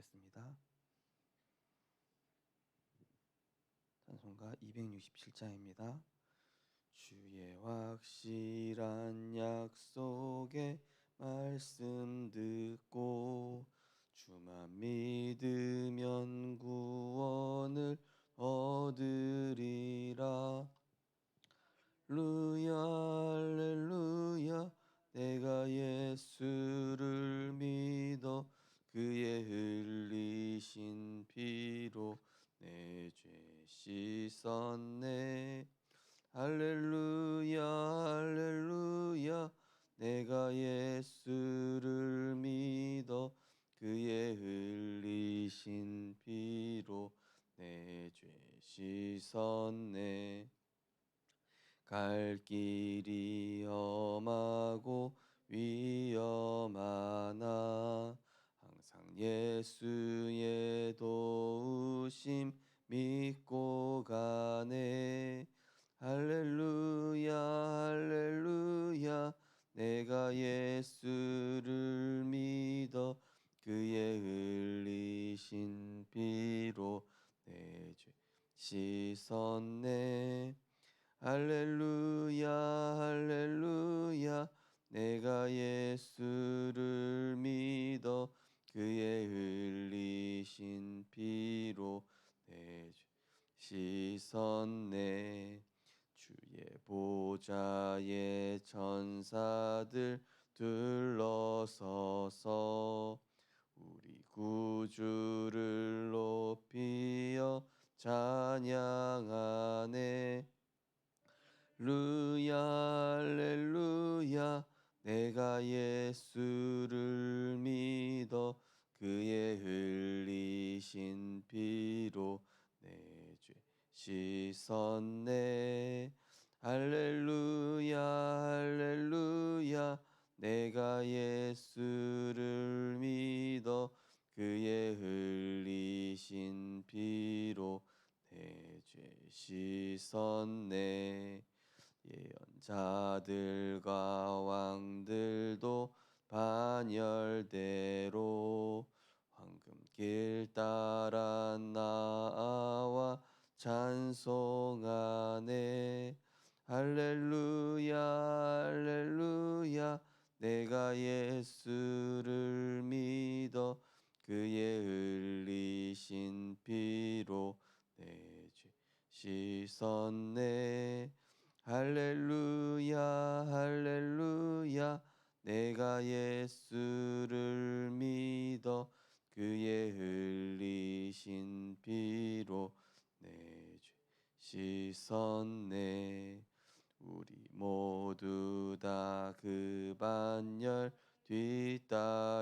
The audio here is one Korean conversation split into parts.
하겠습니다. 찬송가 267장입니다. 주의 확실한 약속의 말씀 듣고 주만 믿으면 구원을 얻으리라. 할렐루야 할렐루야 내가 예수를 믿어 그의 흘리신 피로 내 죄 씻었네. 할렐루야 할렐루야 내가 예수를 믿어 그의 흘리신 피로 내 죄 씻었네. 갈 길이 험하고 위험하나 항상 예수의 도우심 믿고 가네. 할렐루야 할렐루야 내가 예수를 믿어 그의 흘리신 피로 내 죄 씻었네. 할렐루야 할렐루야 내가 예수를 믿어 그의 흘리신 피로 내 죄 씻었네. 주의 보좌에 천사들 둘러서서 우리 구주를 높이어 찬양하네. 할렐루야 할렐루야 내가 예수를 믿어 그의 흘리신 피로 내 죄 씻었네. 할렐루야 할렐루야 내가 예수를 믿어 그의 흘리신 피로 내 죄 씻었네. 예언자들과 왕들도 반열대로 황금길 따라 나와 찬송하네. 할렐루야 할렐루야 내가 예수를 믿어 그의 흘리신 피로 내 죄 씻었네. 할렐루야 할렐루야 내가 예수를 믿어 그의 흘리신 피로 내 죄 씻었네. 우리 모두 다 그 반열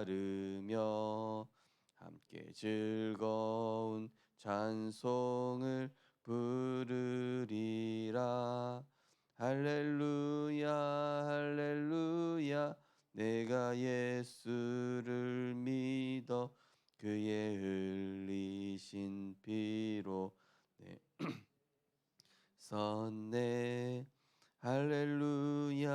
뒤따르며 함께 즐거운 찬송을 부르리라. 할렐루야 할렐루야 내가 예수를 믿어 그의 흘리신 피로 내 섰네. 할렐루야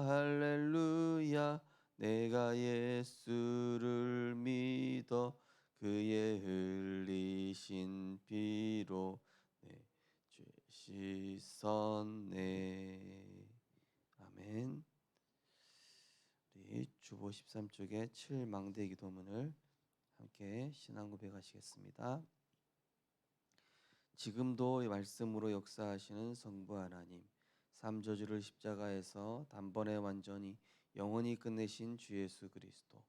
할렐루야 내가 예수를 믿어 그의 흘리신 피로 내 죄 씻었네. 아멘. 우리 주보 13쪽의 7망대 기도문을 함께 신앙 고백하시겠습니다. 지금도 말씀으로 역사하시는 성부 하나님, 삼저주를 십자가에서 단번에 완전히 영원히 끝내신 주 예수 그리스도,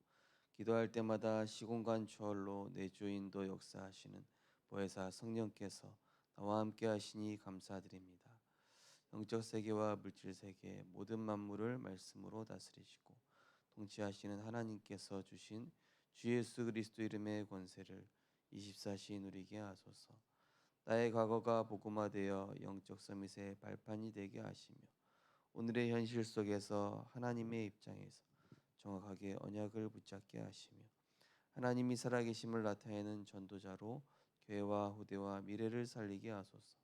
기도할 때마다 시공간 초월로 내 주인도 역사하시는 보혜사 성령께서 나와 함께 하시니 감사드립니다. 영적 세계와 물질 세계 모든 만물을 말씀으로 다스리시고 통치하시는 하나님께서 주신 주 예수 그리스도 이름의 권세를 24시 누리게 하소서. 나의 과거가 복음화되어 영적 서밋의 발판이 되게 하시며 오늘의 현실 속에서 하나님의 입장에서 정확하게 언약을 붙잡게 하시며 하나님이 살아계심을 나타내는 전도자로 교회와 후대와 미래를 살리게 하소서.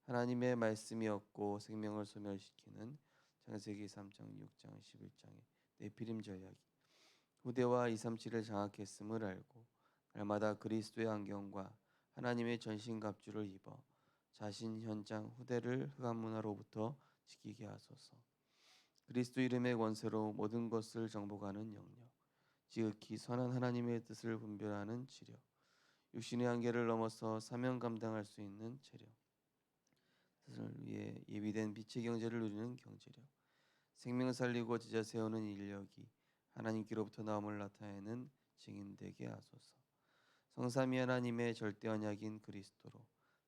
하나님의 말씀이 없고 생명을 소멸시키는 창세기 3장, 6장, 11장의 네피림 전략이 후대와 237을 장악했음을 알고 날마다 그리스도의 안경과 하나님의 전신갑주를 입어 자신 현장 후대를 흑암 문화로부터 지키게 하소서. 그리스도 이름의 권세로 모든 것을 정복하는 영역, 지극히 선한 하나님의 뜻을 분별하는 지력, 육신의 한계를 넘어서 사명 감당할 수 있는 체력, 뜻을 위해 예비된 빛의 경제를 누리는 경제력, 생명을 살리고 제자 세우는 인력이 하나님께로부터 나옴을 나타내는 증인되게 하소서. 성삼위 하나님의 절대 언약인 그리스도로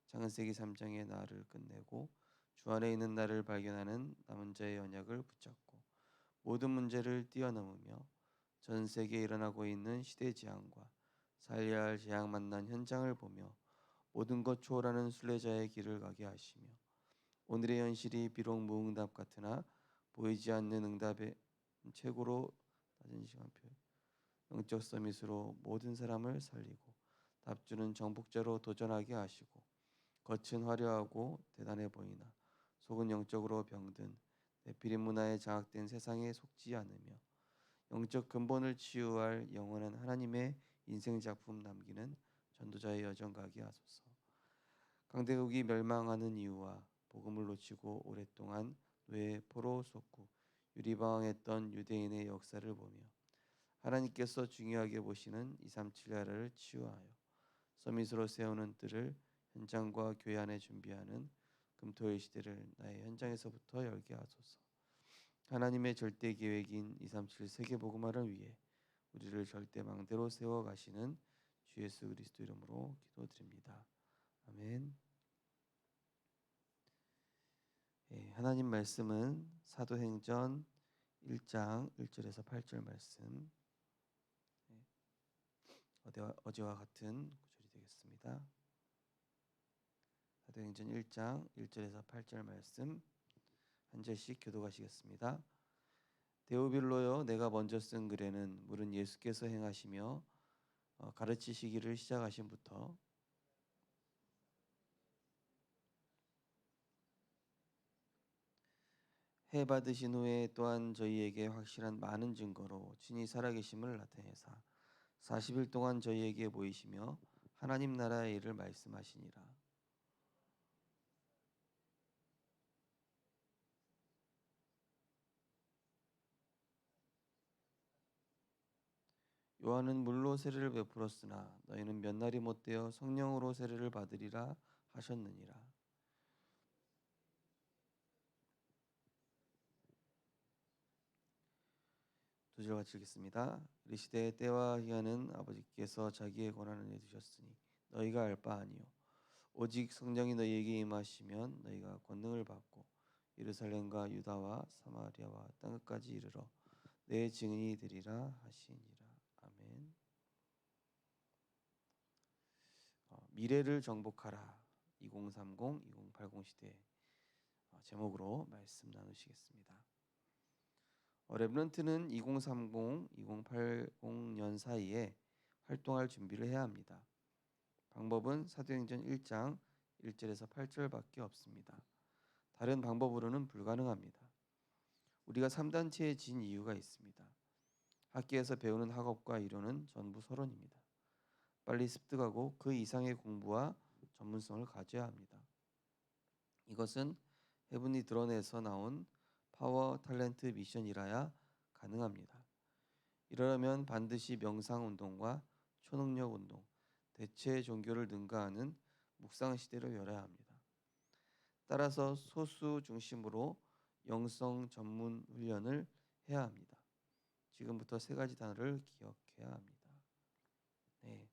창세기 3장의 나를 끝내고 주 안에 있는 나를 발견하는 남은 자의 언약을 붙잡고 모든 문제를 뛰어넘으며 전 세계에 일어나고 있는 시대 재앙과 살려야 할 재앙 만난 현장을 보며 모든 것 초월하는 순례자의 길을 가게 하시며 오늘의 현실이 비록 무응답 같으나 보이지 않는 응답의 최고로 낮은 시간표 영적 서밋으로 모든 사람을 살리고 답주는 정복자로 도전하게 하시고 겉은 화려하고 대단해 보이나 속은 영적으로 병든 네피림 문화에 장악된 세상에 속지 않으며 영적 근본을 치유할 영원한 하나님의 인생 작품 남기는 전도자의 여정 가게 하소서. 강대국이 멸망하는 이유와 복음을 놓치고 오랫동안 뇌 포로 속국 유리방황했던 유대인의 역사를 보며 하나님께서 중요하게 보시는 237 나라를 치유하여 서밋으로 세우는 뜰을 현장과 교회 안에 준비하는 금토일 시대를 나의 현장에서부터 열게 하소서. 하나님의 절대 계획인 237 세계복음화를 위해 우리를 절대 망대로 세워 가시는 주 예수 그리스도 이름으로 기도드립니다. 아멘. 하나님 말씀은 사도행전 1장 1절에서 8절 말씀, 어제와 같은 구절이 되겠습니다. 사도행전 1장 1절에서 8절 말씀 한 절씩 교독하시겠습니다. 데오빌로여, 내가 먼저 쓴 글에는 물은 예수께서 행하시며 가르치시기를 시작하신부터 해 받으신 후에 또한 저희에게 확실한 많은 증거로 친히 살아계심을 나타내사 40일 동안 저희에게 보이시며 하나님 나라의 일을 말씀하시니라. 요한은 물로 세례를 베풀었으나 너희는 몇 날이 못되어 성령으로 세례를 받으리라 하셨느니라. 두 절 같이 읽겠습니다. 이르시되 때와 기한은 아버지께서 자기의 권한을 내두셨으니 너희가 알 바 아니요 오직 성령이 너희에게 임하시면 너희가 권능을 받고 예루살렘과 유다와 사마리아와 땅끝까지 이르러 내 증인이 되리라 하시니라. 아멘. 미래를 정복하라 2030, 2080 시대 제목으로 말씀 나누시겠습니다. 렘넌트는 2030, 2080년 사이에 활동할 준비를 해야 합니다. 방법은 사도행전 1장 1절에서 8절밖에 없습니다. 다른 방법으로는 불가능합니다. 우리가 3단체에 진 이유가 있습니다. 학교에서 배우는 학업과 이론은 전부 서론입니다. 빨리 습득하고 그 이상의 공부와 전문성을 가져야 합니다. 이것은 해븐이 드러내서 나온 파워, 탤런트, 미션이라야 가능합니다. 이러려면 반드시 명상 운동과 초능력 운동, 대체 종교를 능가하는 묵상 시대로 열어야 합니다. 따라서 소수 중심으로 영성 전문 훈련을 해야 합니다. 지금부터 세 가지 단어를 기억해야 합니다. 네.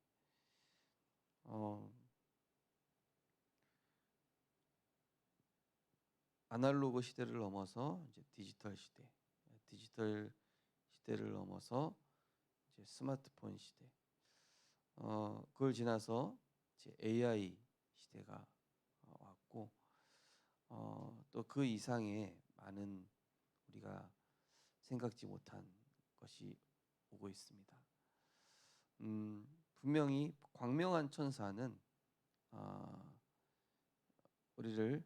아날로그 시대를 넘어서 이제 디지털 시대를 넘어서 이제 스마트폰 시대, 그걸 지나서 이제 AI 시대가 왔고, 또 그 이상의 많은 우리가 생각지 못한 것이 오고 있습니다. 분명히 광명한 천사는 우리를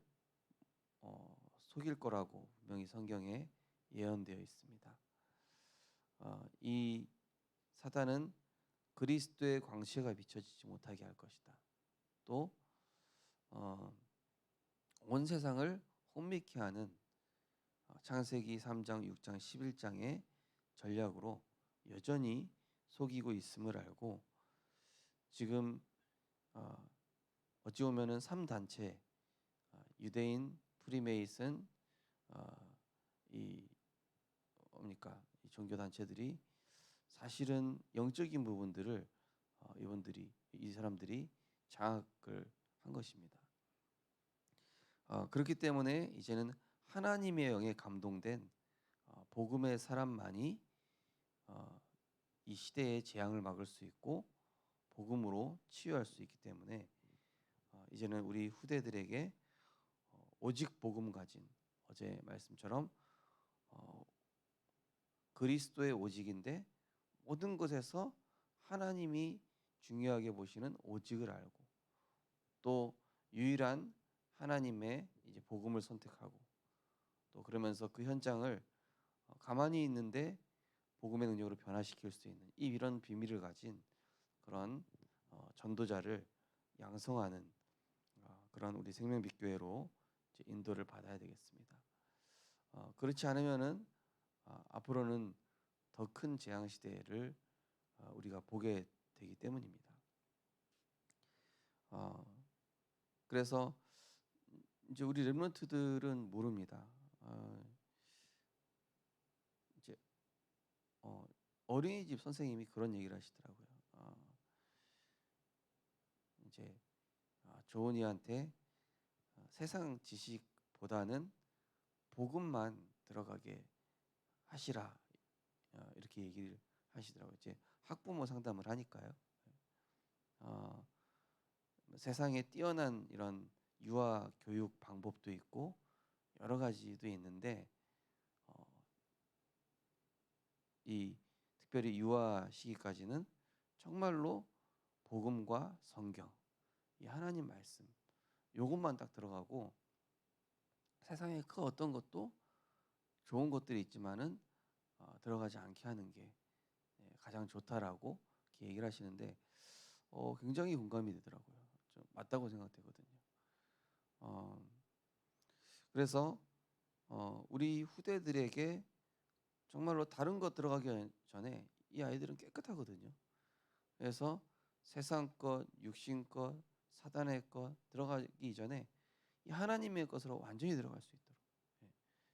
속일 거라고 분명히 성경에 예언되어 있습니다. 이 사단은 그리스도의 광채가 비춰지지 못하게 할 것이다. 또 온 세상을 혼미케 하는 창세기 3장, 6장, 11장의 전략으로 여전히 속이고 있음을 알고 지금 어찌 보면은 3단체 유대인, 프리메이슨, 이 뭡니까 이 종교 단체들이 사실은 영적인 부분들을 이 사람들이 장악을 한 것입니다. 그렇기 때문에 이제는 하나님의 영에 감동된 복음의 사람만이 이 시대의 재앙을 막을 수 있고 복음으로 치유할 수 있기 때문에 이제는 우리 후대들에게 오직 복음 가진 어제 말씀처럼 그리스도의 오직인데 모든 것에서 하나님이 중요하게 보시는 오직을 알고 또 유일한 하나님의 이제 복음을 선택하고 또 그러면서 그 현장을 가만히 있는데 복음의 능력으로 변화시킬 수 있는 이런 비밀을 가진 그런 전도자를 양성하는 그런 우리 생명빛교회로 인도를 받아야 되겠습니다. 그렇지 않으면은 앞으로는 더 큰 재앙 시대를 우리가 보게 되기 때문입니다. 그래서 이제 우리 렘넌트들은 모릅니다. 이제 어린이집 선생님이 그런 얘기를 하시더라고요. 이제 조은이한테 세상 지식보다는 복음만 들어가게 하시라 이렇게 얘기를 하시더라고요. 이제 학부모 상담을 하니까요. 세상에 뛰어난 이런 유아 교육 방법도 있고 여러 가지도 있는데 이 특별히 유아 시기까지는 정말로 복음과 성경, 이 하나님 말씀 요것만 딱 들어가고 세상에 그 어떤 것도 좋은 것들이 있지만은 들어가지 않게 하는 게 가장 좋다라고 이렇게 얘기를 하시는데 굉장히 공감이 되더라고요. 좀 맞다고 생각되거든요. 그래서 우리 후대들에게 정말로 다른 것 들어가기 전에 이 아이들은 깨끗하거든요. 그래서 세상 것, 육신 것, 사단의 것 들어가기 이전에 이 하나님의 것으로 완전히 들어갈 수 있도록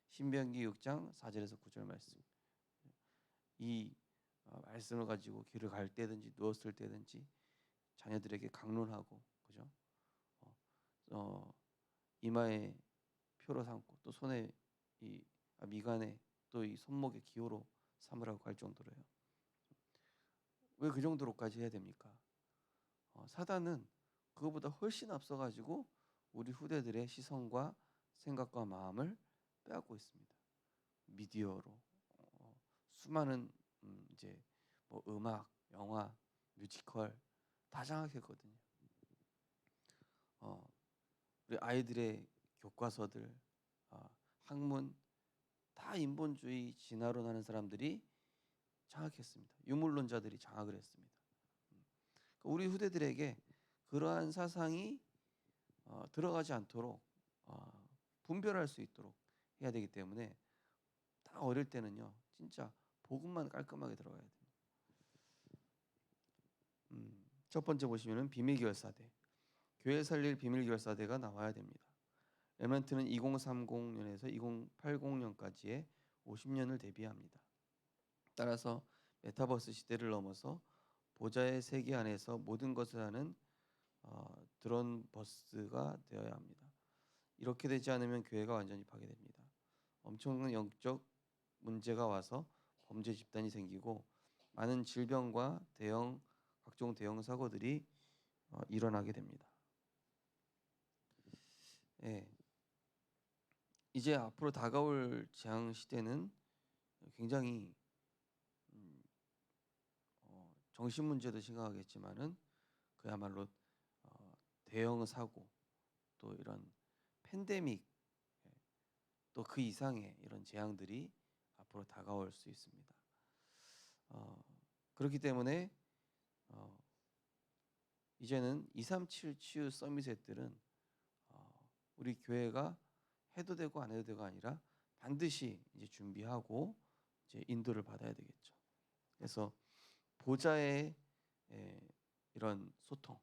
신명기 6장 4절에서 9절 말씀 이 말씀을 가지고 길을 갈 때든지 누웠을 때든지 자녀들에게 강론하고 그죠? 이마에 표로 삼고 또 손에 미간에 또 이 손목에 기호로 삼으라고 할 정도로요. 왜 그 정도로까지 해야 됩니까? 사단은 그거보다 훨씬 앞서가지고 우리 후대들의 시선과 생각과 마음을 빼앗고 있습니다. 미디어로 수많은 이제 뭐 음악, 영화, 뮤지컬 다 장악했거든요. 우리 아이들의 교과서들, 학문 다 인본주의 진화론 하는 사람들이 장악했습니다. 유물론자들이 장악을 했습니다. 우리 후대들에게 그러한 사상이 들어가지 않도록 분별할 수 있도록 해야 되기 때문에 딱 어릴 때는요 진짜 복음만 깔끔하게 들어가야 됩니다. 첫 번째 보시면은 비밀결사대, 교회 살릴 비밀결사대가 나와야 됩니다. 렘넌트는 2030년에서 2080년까지의 50년을 대비합니다. 따라서 메타버스 시대를 넘어서 보좌의 세계 안에서 모든 것을 하는 드론 버스가 되어야 합니다. 이렇게 되지 않으면 교회가 완전히 파괴됩니다. 엄청난 영적 문제가 와서 범죄 집단이 생기고 많은 질병과 각종 대형 사고들이 일어나게 됩니다. 예. 이제 앞으로 다가올 재앙 시대는 굉장히 정신 문제도 심각하겠지만은 그야말로 대형 사고 또 이런 팬데믹 또 그 이상의 이런 재앙들이 앞으로 다가올 수 있습니다. 그렇기 때문에 어, 이제는 237 치유 서밋의 들은 우리 교회가 해도 되고 안 해도 되고 아니라 반드시 이제 준비하고 이제 인도를 받아야 되겠죠. 그래서 보좌의 이런 소통,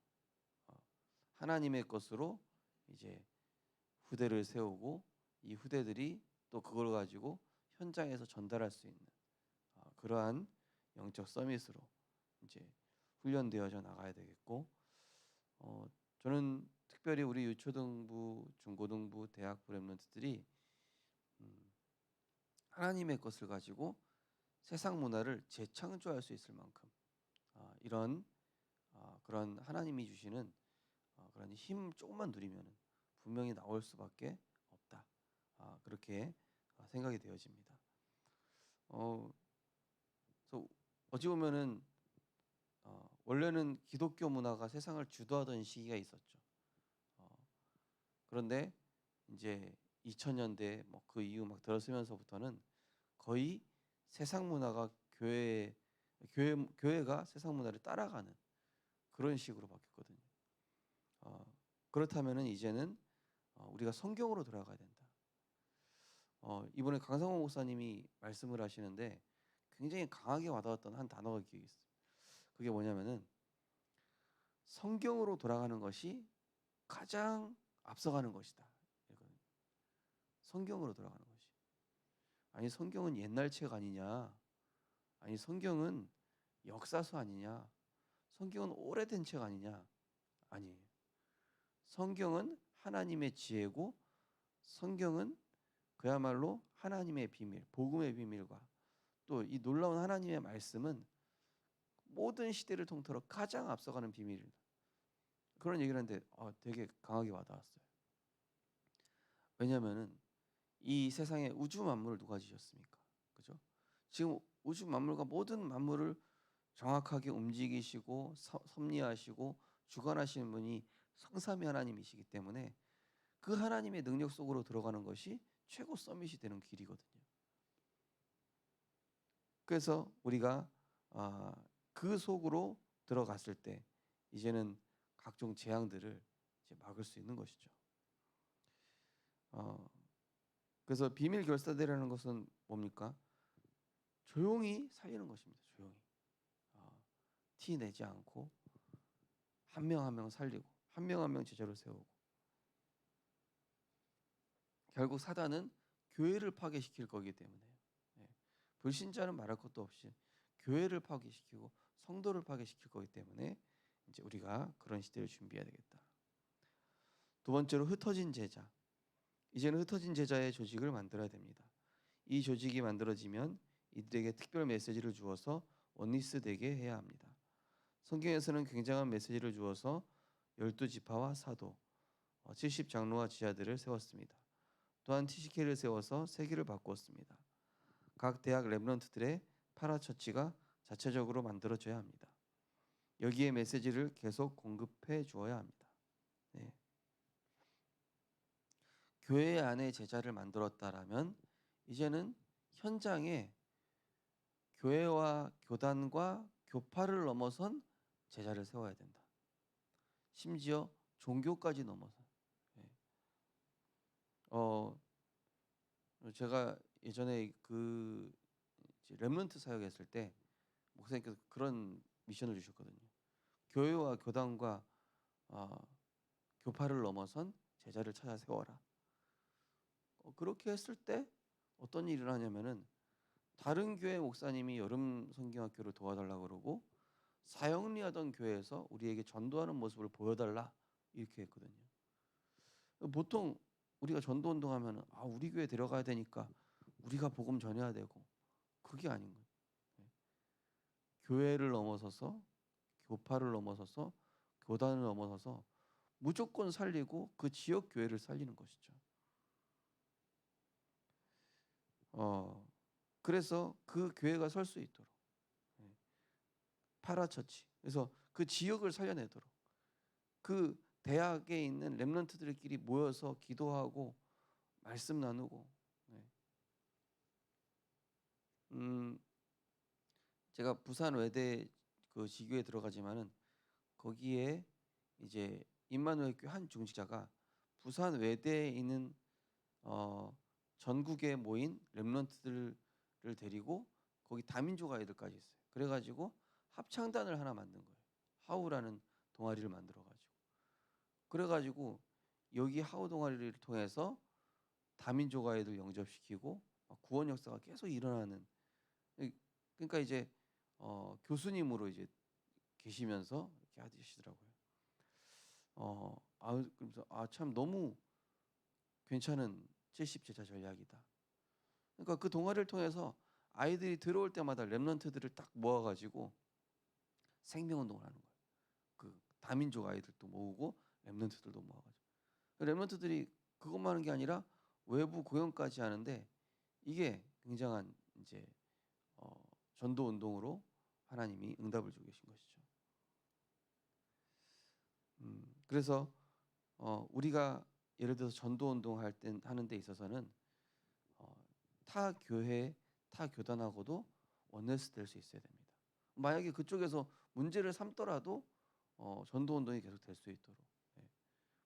하나님의 것으로 이제 후대를 세우고 이 후대들이 또 그걸 가지고 현장에서 전달할 수 있는 그러한 영적 서밋으로 이제 훈련되어져 나가야 되겠고, 저는 특별히 우리 유초등부, 중고등부, 대학부 렘넌트들이 하나님의 것을 가지고 세상 문화를 재창조할 수 있을 만큼 이런 그런 하나님이 주시는 그런 힘 조금만 누리면 분명히 나올 수밖에 없다. 그렇게 생각이 되어집니다. 그래서 어찌 보면은 원래는 기독교 문화가 세상을 주도하던 시기가 있었죠. 그런데 이제 2000년대 뭐 그 이후 막 들어서면서부터는 거의 세상 문화가 교회가 세상 문화를 따라가는 그런 식으로 바뀌었거든요. 그렇다면은 이제는 우리가 성경으로 돌아가야 된다. 이번에 강성호 목사님이 말씀을 하시는데 굉장히 강하게 와닿았던 한 단어가 기억이 있어요. 그게 뭐냐면은 성경으로 돌아가는 것이 가장 앞서가는 것이다. 성경으로 돌아가는 것이. 아니 성경은 옛날 책 아니냐? 아니 성경은 역사서 아니냐? 성경은 오래된 책 아니냐? 아니에요. 성경은 하나님의 지혜고 성경은 그야말로 하나님의 비밀, 복음의 비밀과 또 이 놀라운 하나님의 말씀은 모든 시대를 통틀어 가장 앞서가는 비밀이다. 그런 얘기를 하는데 되게 강하게 와닿았어요. 왜냐하면은 이 세상에 우주 만물을 누가 지었습니까? 그죠? 지금 우주 만물과 모든 만물을 정확하게 움직이시고 섭리하시고 주관하시는 분이 성삼위 하나님이시기 때문에 그 하나님의 능력 속으로 들어가는 것이 최고 서밋이 되는 길이거든요. 그래서 우리가 그 속으로 들어갔을 때 이제는 각종 재앙들을 이제 막을 수 있는 것이죠. 그래서 비밀 결사대라는 것은 뭡니까? 조용히 살리는 것입니다. 조용히 티 내지 않고 한 명 한 명 살리고 한 명 한 명 제자로 세우고 결국 사단은 교회를 파괴시킬 거기 때문에 불신자는 말할 것도 없이 교회를 파괴시키고 성도를 파괴시킬 거기 때문에 이제 우리가 그런 시대를 준비해야 되겠다. 두 번째로 흩어진 제자. 이제는 흩어진 제자의 조직을 만들어야 됩니다. 이 조직이 만들어지면 이들에게 특별 메시지를 주어서 원리스되게 해야 합니다. 성경에서는 굉장한 메시지를 주어서 12지파와 사도, 70장로와 지하들을 세웠습니다. 또한 TCK를 세워서 세기를 바꾸었습니다. 각 대학 렘넌트들의 파라처치가 자체적으로 만들어져야 합니다. 여기에 메시지를 계속 공급해 주어야 합니다. 네. 교회 안에 제자를 만들었다라면 이제는 현장에 교회와 교단과 교파를 넘어선 제자를 세워야 된다. 심지어 종교까지 넘어서. 제가 예전에 그 렘넌트 사역했을 때 목사님께서 그런 미션을 주셨거든요. 교회와 교단과 교파를 넘어선 제자를 찾아 세워라. 그렇게 했을 때 어떤 일이 일어나냐면은 다른 교회 목사님이 여름 성경학교를 도와달라고 그러고 사형리하던 교회에서 우리에게 전도하는 모습을 보여달라 이렇게 했거든요. 보통 우리가 전도 운동하면 우리 교회 데려가야 되니까 우리가 복음 전해야 되고 그게 아닌 거예요. 교회를 넘어서서 교파를 넘어서서 교단을 넘어서서 무조건 살리고 그 지역 교회를 살리는 것이죠. 그래서 그 교회가 설 수 있도록 파라처치. 그래서 그 지역을 살려내도록 그 대학에 있는 렘넌트들끼리 모여서 기도하고 말씀 나누고. 제가 부산 외대 그 그 지교에 들어가지만은 거기에 이제 임마누엘 교회 한 중직자가 부산 외대에 있는 전국에 모인 렘넌트들을 데리고 거기 다민족 아이들까지 있어요. 그래가지고 합창단을 하나 만든 거예요. 하우라는 동아리를 만들어가지고. 그래가지고 여기 하우 동아리를 통해서 다민족 아이들 영접시키고 구원 역사가 계속 일어나는. 그러니까 이제 교수님으로 이제 계시면서 이렇게 하시더라고요. 그러면서 참 너무 괜찮은 70제자 전략이다. 그러니까 그 동아리를 통해서 아이들이 들어올 때마다 렘넌트들을 딱 모아가지고 생명운동을 하는 거예요. 그 다민족 아이들도 모으고 렘넌트들도 모아가지고 렘넌트들이 그것만 하는 게 아니라 외부 공연까지 하는데 이게 굉장한 이제 전도 운동으로 하나님이 응답을 주고 계신 것이죠. 그래서 우리가 예를 들어서 전도 운동할 때 하는 데 있어서는 타 교회, 타 교단하고도 원네스 될 수 있어야 됩니다. 만약에 그쪽에서 문제를 삼더라도 전도 운동이 계속 될 수 있도록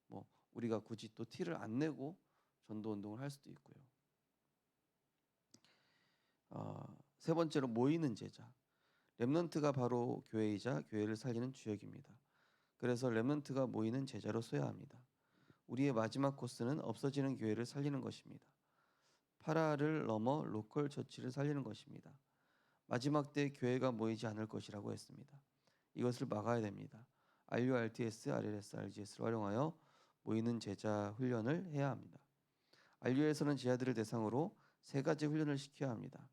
뭐 우리가 굳이 또 티를 안 내고 전도 운동을 할 수도 있고요. 세 번째로 모이는 제자. 렘넌트가 바로 교회이자 교회를 살리는 주역입니다. 그래서 렘넌트가 모이는 제자로 써야 합니다. 우리의 마지막 코스는 없어지는 교회를 살리는 것입니다. 파라를 넘어 로컬 처치를 살리는 것입니다. 마지막 때 교회가 모이지 않을 것이라고 했습니다. 이것을 막아야 됩니다. RURTS, RLS, RGS를 활용하여 모이는 제자 훈련을 해야 합니다. RU에서는 제자들을 대상으로 세 가지 훈련을 시켜야 합니다.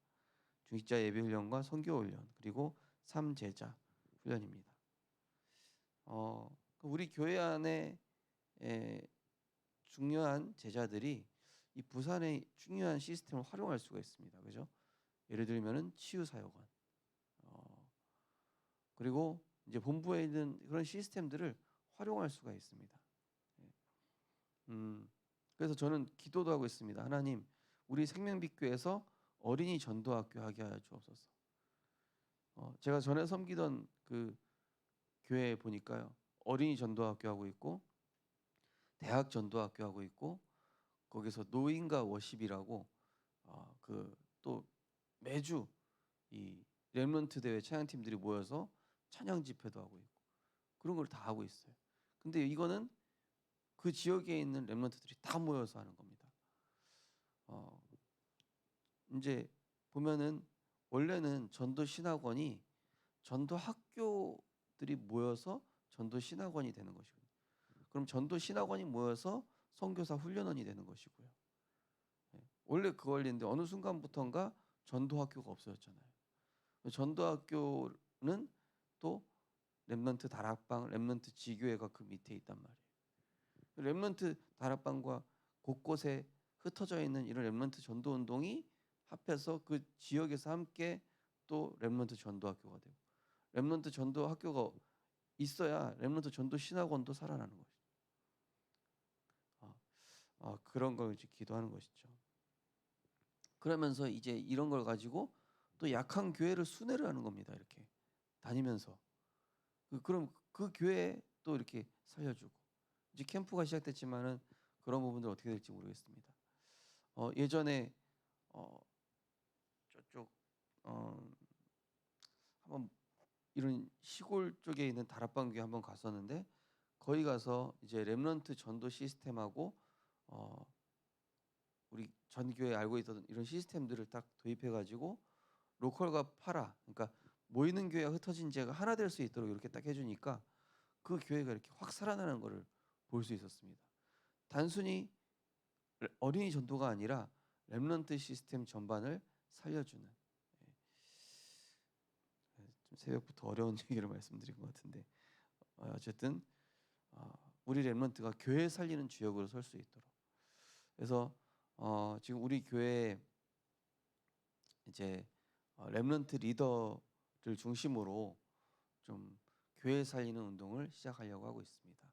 중직자 예배 훈련과 선교 훈련, 그리고 3제자 훈련입니다. 우리 교회 안에 중요한 제자들이 이 부산의 중요한 시스템을 활용할 수가 있습니다. 그죠? 예를 들면은 치유사역원, 그리고 이제 본부에 있는 그런 시스템들을 활용할 수가 있습니다. 그래서 저는 기도도 하고 있습니다. 하나님, 우리 생명빛교회에서 어린이 전도학교 하게 하여 주옵소서. 제가 전에 섬기던 그 교회에 보니까요, 어린이 전도학교 하고 있고 대학 전도학교 하고 있고 거기서 노인과 워십이라고 그 또 매주 이 렘넌트 대회 찬양팀들이 모여서 찬양 집회도 하고 있고 그런 걸 다 하고 있어요. 근데 이거는 그 지역에 있는 렘넌트들이 다 모여서 하는 겁니다. 이제 보면은 원래는 전도 신학원이 전도 학교들이 모여서 전도 신학원이 되는 것이거든요. 그럼 전도 신학원이 모여서 선교사 훈련원이 되는 것이고요. 원래 그 원리인데 어느 순간부터인가 전도학교가 없어졌잖아요. 전도학교는 또 렘넌트 다락방, 렘넌트 지교회가 그 밑에 있단 말이에요. 렘넌트 다락방과 곳곳에 흩어져 있는 이런 렘넌트 전도 운동이 합해서 그 지역에서 함께 또 렘넌트 전도학교가 되고 렘넌트 전도학교가 있어야 렘넌트 전도 신학원도 살아나는 것이죠. 그런 걸 이제 기도하는 것이죠. 그러면서 이제 이런 걸 가지고 또 약한 교회를 순회를 하는 겁니다. 이렇게 다니면서 그럼 그 교회 또 이렇게 살려주고 이제 캠프가 시작됐지만은 그런 부분들 어떻게 될지 모르겠습니다. 예전에 저쪽 한번 이런 시골 쪽에 있는 다락방 교회 한번 갔었는데 거기 가서 이제 렘넌트 전도 시스템하고 우리 전 교회 알고 있던 이런 시스템들을 딱 도입해가지고 로컬과 파라, 그러니까 모이는 교회와 흩어진 제가 하나 될 수 있도록 이렇게 딱 해주니까 그 교회가 이렇게 확 살아나는 것을 볼 수 있었습니다. 단순히 어린이 전도가 아니라 렘넌트 시스템 전반을 살려주는. 좀 새벽부터 어려운 얘기를 말씀드린 것 같은데 어쨌든 우리 렘넌트가 교회 살리는 주역으로 설 수 있도록. 그래서 지금 우리 교회 이제 렘넌트 리더를 중심으로 좀 교회 살리는 운동을 시작하려고 하고 있습니다.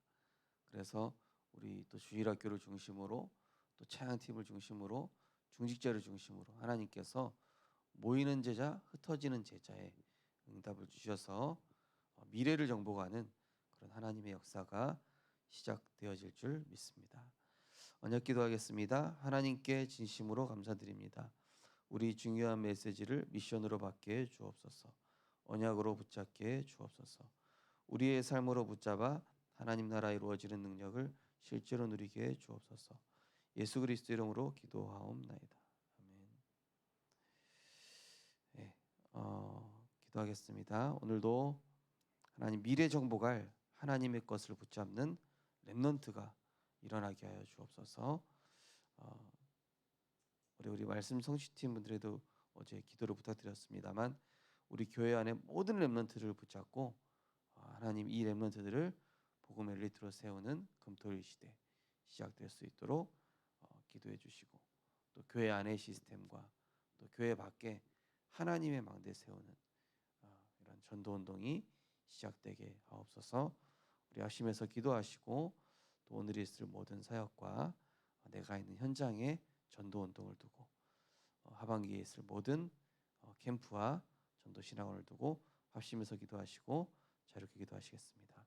그래서 우리 또 주일학교를 중심으로 또 찬양팀을 중심으로 중직자를 중심으로 하나님께서 모이는 제자, 흩어지는 제자의 응답을 주셔서 미래를 정복하는 그런 하나님의 역사가 시작되어질 줄 믿습니다. 언약 기도하겠습니다. 하나님께 진심으로 감사드립니다. 우리 중요한 메시지를 미션으로 받게 해 주옵소서. 언약으로 붙잡게 해 주옵소서. 우리의 삶으로 붙잡아 하나님 나라 이루어지는 능력을 실제로 누리게 해 주옵소서. 예수 그리스도 이름으로 기도하옵나이다. 아멘. 네, 기도하겠습니다. 오늘도 하나님 미래 정복할 하나님의 것을 붙잡는 렘넌트가 일어나게 하여 주옵소서. 우리 말씀 성취팀 분들에도 어제 기도를 부탁드렸습니다만 우리 교회 안에 모든 렘넌트를 붙잡고 하나님 이 렘넌트들을 복음 엘리트로 세우는 금토일 시대 시작될 수 있도록 기도해 주시고, 또 교회 안의 시스템과 또 교회 밖에 하나님의 망대 세우는 이런 전도 운동이 시작되게 하옵소서. 우리 합심해서 기도하시고 또 오늘 있을 모든 사역과 내가 있는 현장에 전도 운동을 두고 하반기에 있을 모든 캠프와 전도 신학원을 두고 합심해서 기도하시고 자유롭게 기도하시겠습니다.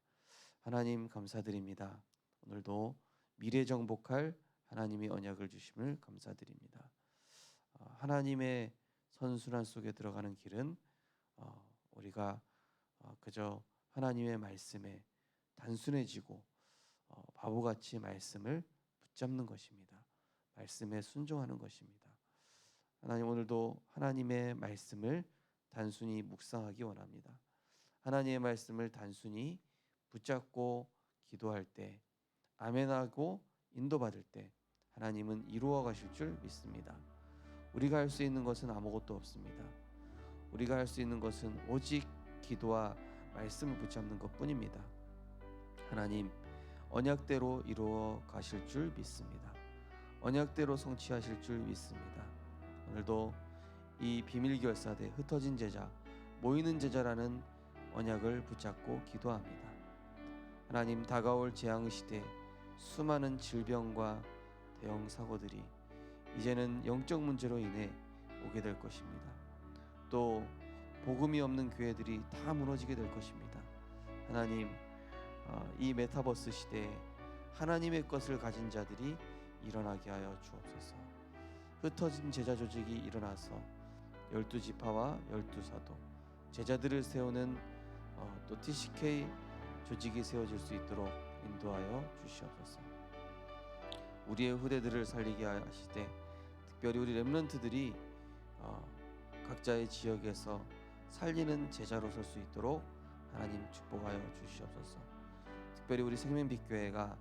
하나님 감사드립니다. 오늘도 미래 정복할 하나님의 언약을 주심을 감사드립니다. 하나님의 선순환 속에 들어가는 길은 우리가 그저 하나님의 말씀에 단순해지고 바보같이 말씀을 붙잡는 것입니다. 말씀에 순종하는 것입니다. 하나님, 오늘도 하나님의 말씀을 단순히 묵상하기 원합니다. 하나님의 말씀을 단순히 붙잡고 기도할 때, 아멘하고 인도받을 때 하나님은 이루어 가실 줄 믿습니다. 우리가 할 수 있는 것은 아무것도 없습니다. 우리가 할 수 있는 것은 오직 기도와 말씀을 붙잡는 것뿐입니다. 하나님, 언약대로 이루어 가실 줄 믿습니다. 언약대로 성취하실 줄 믿습니다. 오늘도 이 비밀결사대 흩어진 제자, 모이는 제자라는 언약을 붙잡고 기도합니다. 하나님, 다가올 재앙시대 수많은 질병과 대형 사고들이 이제는 영적 문제로 인해 오게 될 것입니다. 또 복음이 없는 교회들이 다 무너지게 될 것입니다. 하나님, 이 메타버스 시대에 하나님의 것을 가진 자들이 일어나게 하여 주옵소서. 흩어진 제자 조직이 일어나서 12지파와 12사도 제자들을 세우는 또 TCK 조직이 세워질 수 있도록 인도하여 주시옵소서. 우리의 후대들을 살리게 하시되 특별히 우리 렘넌트들이 각자의 지역에서 살리는 제자로 설 수 있도록 하나님 축복하여 주시옵소서. 특별히 우리 생명빛교회가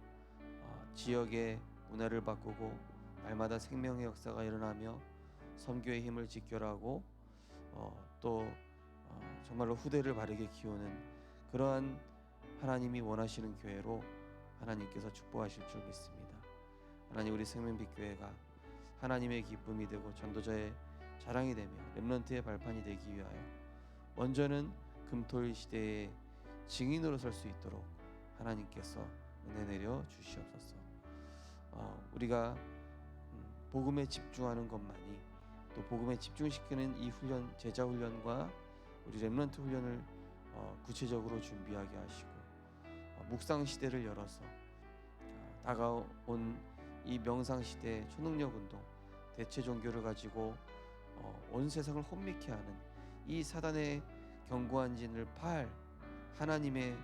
지역의 문화를 바꾸고 날마다 생명의 역사가 일어나며 선교의 힘을 직결하고 또 정말로 후대를 바르게 키우는 그러한 하나님이 원하시는 교회로 하나님께서 축복하실 줄 믿습니다. 하나님, 우리 생명빛교회가 하나님의 기쁨이 되고 전도자의 자랑이 되며 렘넌트의 발판이 되기 위하여 먼저는 금토일 시대의 증인으로 설 수 있도록 하나님께서 은혜 내려 주시옵소서. 우리가 복음에 집중하는 것만이 또 복음에 집중시키는 이 훈련, 제자 훈련과 우리 렘넌트 훈련을 구체적으로 준비하게 하시고 묵상 시대를 열어서 다가온 이 명상 시대의 초능력 운동, 대체 종교를 가지고 온 세상을 혼미케 하는 이 사단의 견고한 진을 파할 하나님의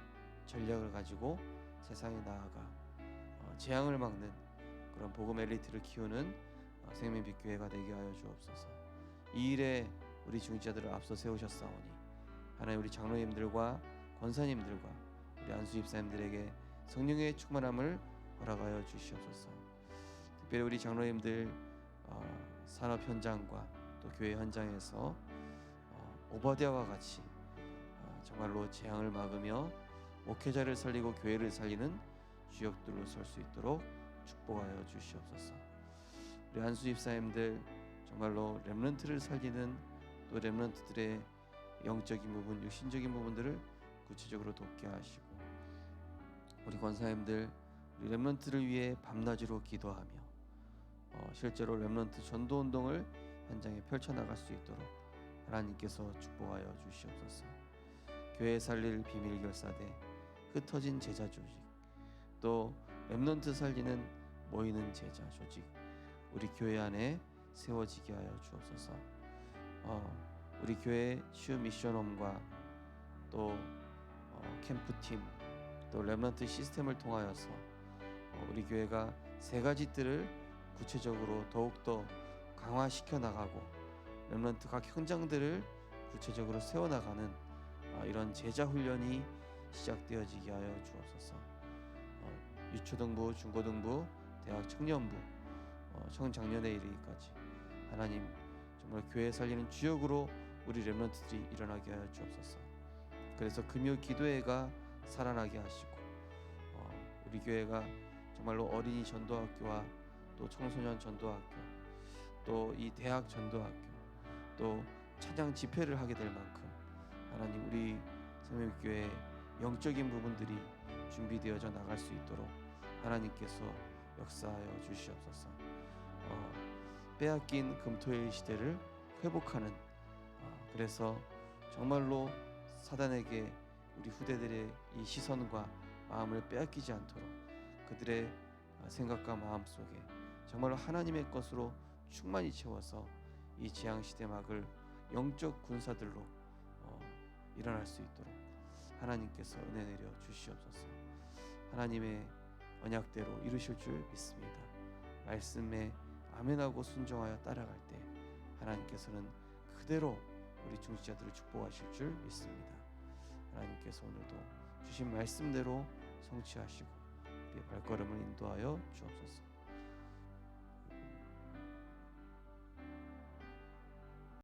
전략을 가지고 세상에 나아가 재앙을 막는 그런 복음 엘리트를 키우는 생명빛교회가 되게 하여 주옵소서. 이 일에 우리 중직자들을 앞서 세우셨사오니 하나님, 우리 장로님들과 권사님들과 우리 안수집사님들에게 성령의 충만함을 허락하여 주시옵소서. 특별히 우리 장로님들 산업 현장과 또 교회 현장에서 오바댜와 같이 정말로 재앙을 막으며 목회자를 살리고 교회를 살리는 주역들로 설 수 있도록 축복하여 주시옵소서. 우리 안수 집사님들 정말로 렘넌트를 살리는 또 렘넌트들의 영적인 부분, 육신적인 부분들을 구체적으로 돕게 하시고 우리 권사님들 우리 렘넌트를 위해 밤낮으로 기도하며 실제로 렘넌트 전도 운동을 현장에 펼쳐나갈 수 있도록 하나님께서 축복하여 주시옵소서. 교회 살릴 비밀 결사대, 흩어진 제자 조직, 또 렘넌트 살리는 모이는 제자 조직, 우리 교회 안에 세워지게 하여 주옵소서. 우리 교회 슈 미션홈과 또 캠프팀, 또 렘넌트 시스템을 통하여서 우리 교회가 세 가지 뜰을 구체적으로 더욱더 강화시켜 나가고 렘넌트 각 현장들을 구체적으로 세워나가는 이런 제자 훈련이 시작되어지게 하여 주옵소서. 유초등부, 중고등부, 대학 청년부, 청장년에 이르기까지 하나님 정말 교회 살리는 주역으로 우리 렘넌트들이 일어나게 하여 주옵소서. 그래서 금요 기도회가 살아나게 하시고 우리 교회가 정말로 어린이 전도학교와 또 청소년 전도학교, 또 이 대학 전도학교, 또 찬양 집회를 하게 될 만큼 하나님 우리 생명교회의 영적인 부분들이 준비되어져 나갈 수 있도록 하나님께서 역사하여 주시옵소서. 빼앗긴 금토일 시대를 회복하는, 그래서 정말로 사단에게 우리 후대들의 이 시선과 마음을 빼앗기지 않도록 그들의 생각과 마음 속에 정말로 하나님의 것으로 충만히 채워서 이 재앙시대 막을 영적 군사들로 일어날 수 있도록 하나님께서 은혜 내려 주시옵소서. 하나님의 언약대로 이루실 줄 믿습니다. 말씀에 아멘하고 순종하여 따라갈 때 하나님께서는 그대로 우리 중지자들을 축복하실 줄 믿습니다. 하나님께서 오늘도 주신 말씀대로 성취하시고 우리의 발걸음을 인도하여 주옵소서.